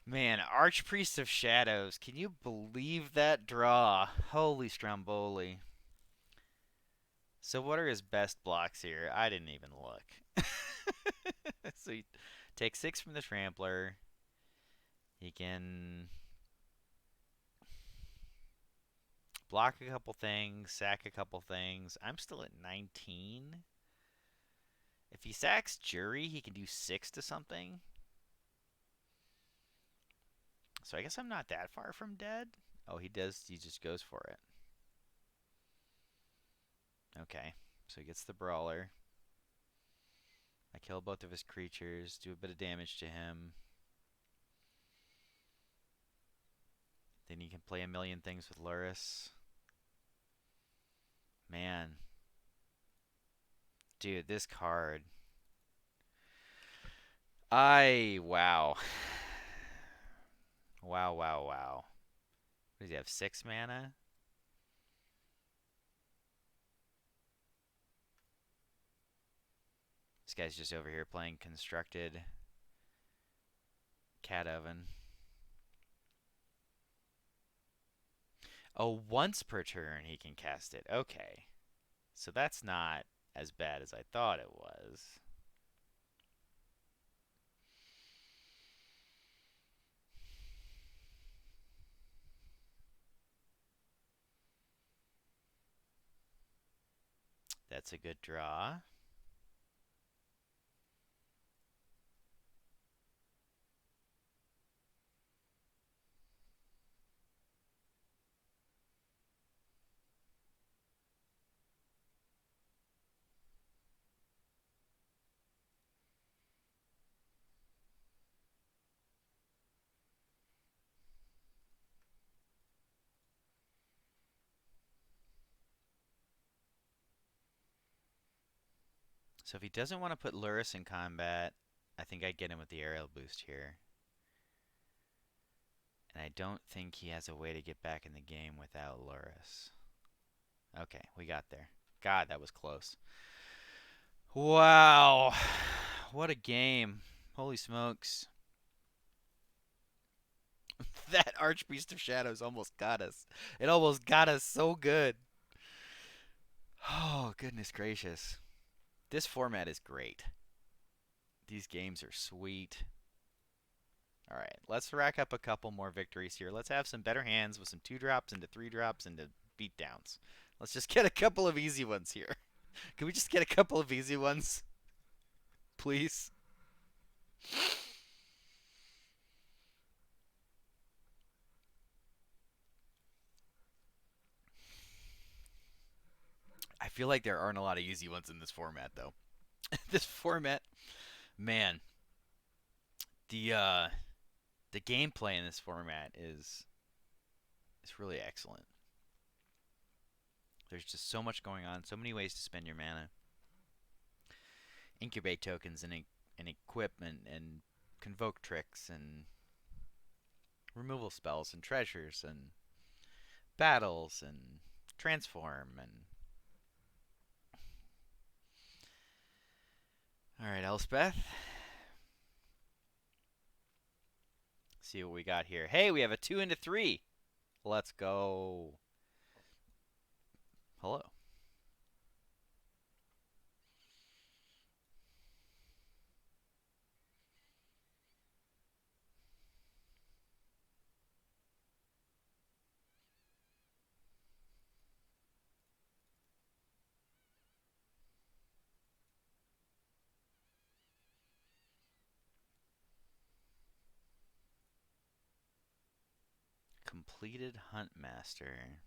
Man, Archpriest of Shadows. Can you believe that draw? Holy Stromboli. So what are his best blocks here? I didn't even look. So he takes 6 from the Trampler. He can block a couple things, sack a couple things. I'm still at 19. If he sacks Jury, he can do 6 to something. So I guess I'm not that far from dead. Oh, he does. He just goes for it. Okay. So he gets the Brawler. I kill both of his creatures, do a bit of damage to him. Then he can play a million things with Luris. Man. Dude, this card. Wow. Wow, wow, wow. What does he have? 6 mana? This guy's just over here playing Constructed Cat Oven. Oh, once per turn he can cast it. Okay. So that's not as bad as I thought it was. That's a good draw. So if he doesn't want to put Luris in combat, I think I get him with the aerial boost here. And I don't think he has a way to get back in the game without Luris. Okay, we got there. God, that was close. Wow. What a game. Holy smokes. That Archpriest of Shadows almost got us. It almost got us so good. Oh, goodness gracious. This format is great. These games are sweet. All right, let's rack up a couple more victories here. Let's have some better hands with some 2-drops into 3-drops into beatdowns. Let's just get a couple of easy ones here. Can we just get a couple of easy ones? Please? I feel like there aren't a lot of easy ones in this format, though. This format, man, the uh, the gameplay in this format is really excellent. There's just so much going on, so many ways to spend your mana. Incubate tokens and equipment and convoke tricks and removal spells and treasures and battles and transform and all Alright, Elspeth. See what we got here. Hey, we have a 2 into 3. Let's go. Hello. Completed Hunt Master.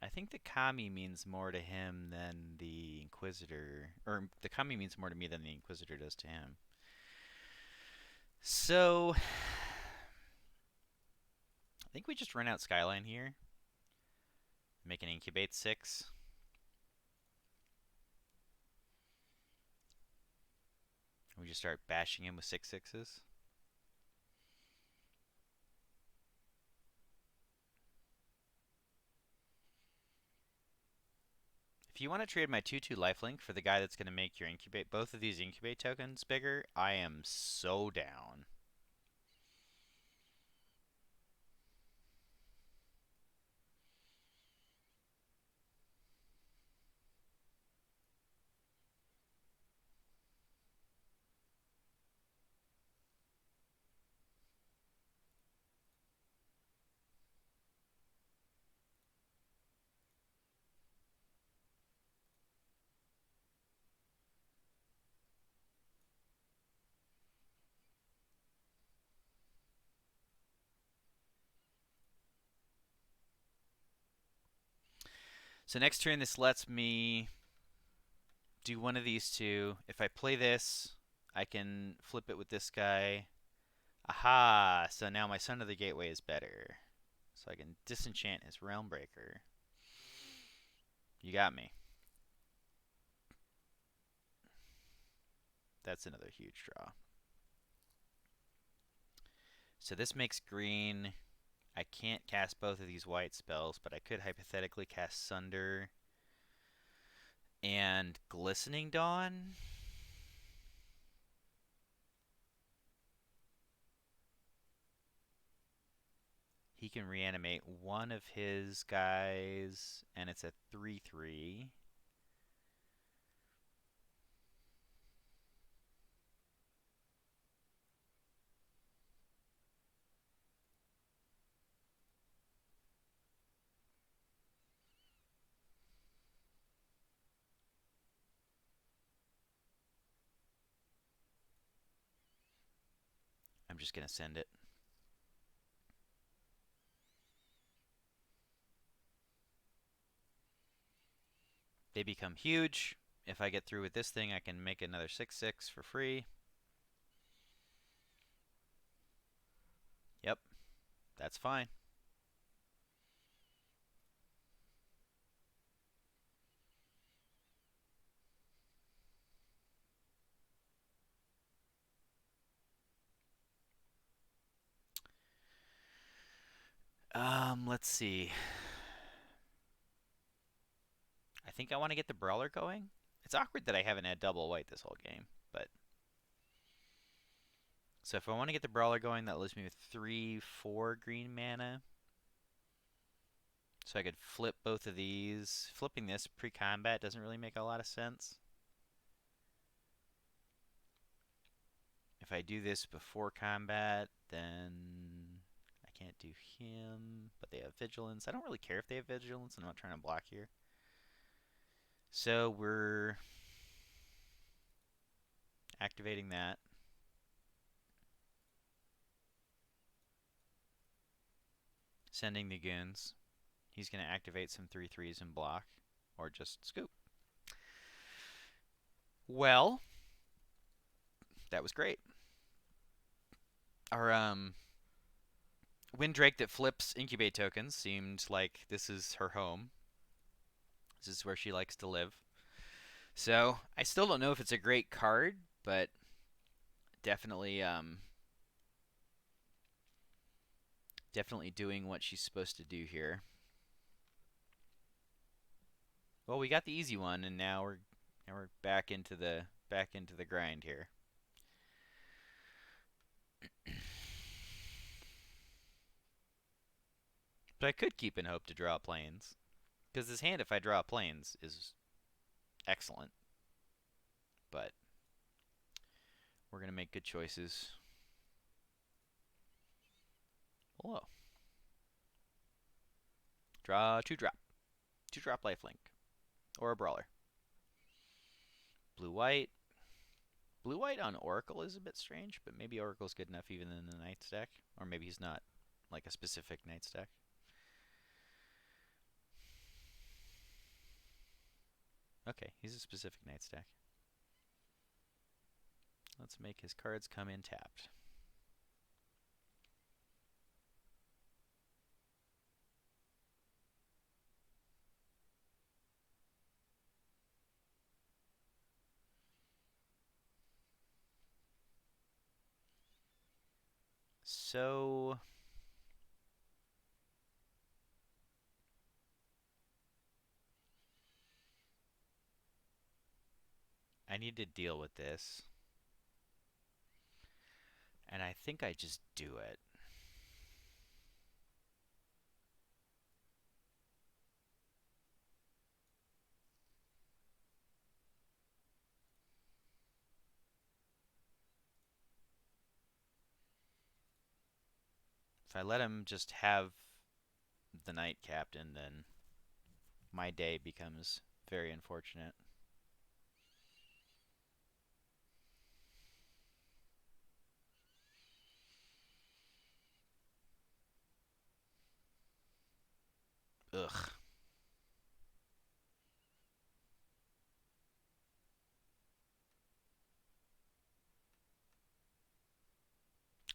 I think the Kami means more to him than the Inquisitor. Or the Kami means more to me than the Inquisitor does to him. So, I think we just run out Skyline here. Make an Incubate 6. We just start bashing him with 6/6s. If you want to trade my 2/2 lifelink for the guy that's going to make your incubate, both of these incubate tokens bigger, I am so down. So next turn, this lets me do one of these two. If I play this, I can flip it with this guy. Aha! So now my Son of the Gateway is better. So I can disenchant his Realm Breaker. You got me. That's another huge draw. So this makes green. I can't cast both of these white spells, but I could hypothetically cast Sunder and Glistening Dawn. He can reanimate one of his guys, and it's a 3/3. I'm just going to send it. They become huge. If I get through with this thing, I can make another 6/6 for free. Yep, that's fine. Let's see. I think I want to get the Brawler going. It's awkward that I haven't had double white this whole game, but so if I want to get the Brawler going, that leaves me with 3/4 green mana. So I could flip both of these. Flipping this pre-combat doesn't really make a lot of sense. If I do this before combat, then I can't do him, but they have Vigilance. I don't really care if they have Vigilance. I'm not trying to block here. So we're activating that. Sending the goons. He's going to activate some 3/3s and block, or just scoop. Well, that was great. Our Windrake that flips incubate tokens seemed like this is her home. This is where she likes to live. So I still don't know if it's a great card, but definitely definitely doing what she's supposed to do here. Well, we got the easy one, and now And we're back into the grind here. But I could keep in hope to draw planes. Because this hand, if I draw planes, is excellent. But we're going to make good choices. Hello. Draw 2-drop. 2-drop lifelink. Or a brawler. Blue-white. Blue-white on Oracle is a bit strange, but maybe Oracle's good enough even in the Knight stack. Or maybe he's not like a specific Knight stack. Okay, he's a specific Knight stack. Let's make his cards come in tapped. So I need to deal with this. And I think I just do it. If I let him just have the Knight Captain, then my day becomes very unfortunate. Ugh.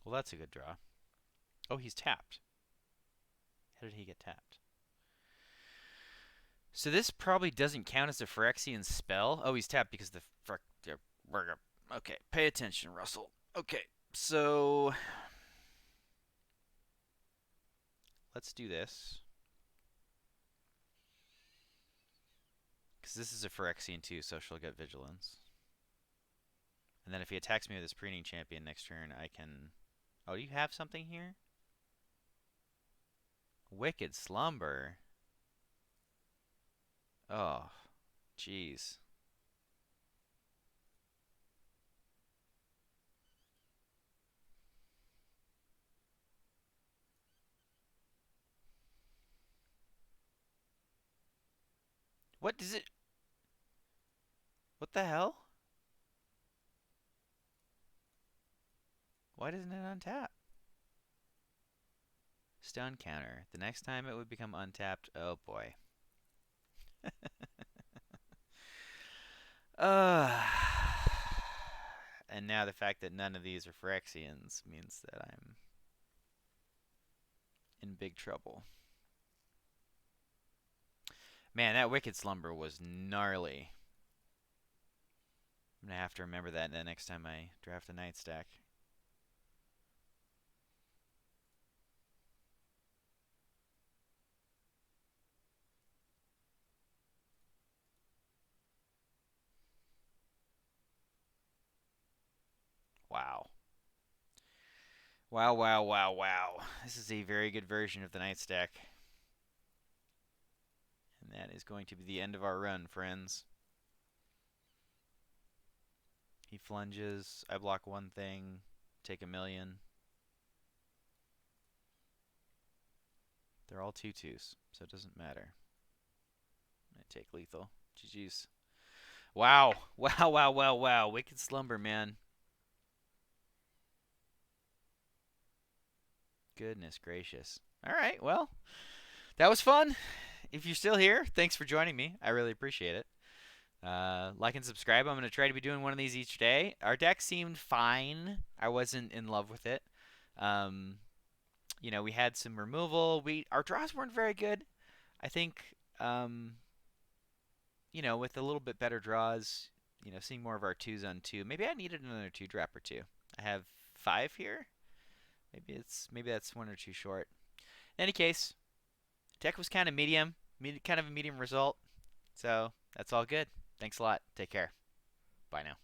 Well, that's a good draw. Oh, he's tapped. How did he get tapped? So this probably doesn't count as a Phyrexian spell. Oh, he's tapped because the okay, pay attention, Russell. Okay, so let's do this. Because this is a Phyrexian too, so she'll get Vigilance. And then if he attacks me with his Preening Champion next turn, I can... Oh, do you have something here? Wicked Slumber. Oh, jeez. What does it... What the hell? Why doesn't it untap? Stun counter. The next time it would become untapped. Oh boy. And now the fact that none of these are Phyrexians means that I'm in big trouble. Man, that Wicked Slumber was gnarly. I'm going to have to remember that the next time I draft a Knight stack. Wow. Wow, wow, wow, wow. This is a very good version of the Knight stack. And that is going to be the end of our run, friends. He flunges. I block one thing. Take a million. They're all 2/2s, so it doesn't matter. I take lethal. GG's. Wow. Wow, wow, wow, wow. Wicked Slumber, man. Goodness gracious. All right, well, that was fun. If you're still here, thanks for joining me. I really appreciate it. Like and subscribe. I'm going to try to be doing one of these each day. Our deck seemed fine. I wasn't in love with it. You know, we had some removal. Our draws weren't very good. I think, you know, with a little bit better draws, you know, seeing more of our 2s on 2. Maybe I needed another 2-drop or 2. I have 5 here. Maybe that's 1 or 2 short. In any case, deck was kind of medium, kind of a medium result. So that's all good. Thanks a lot. Take care. Bye now.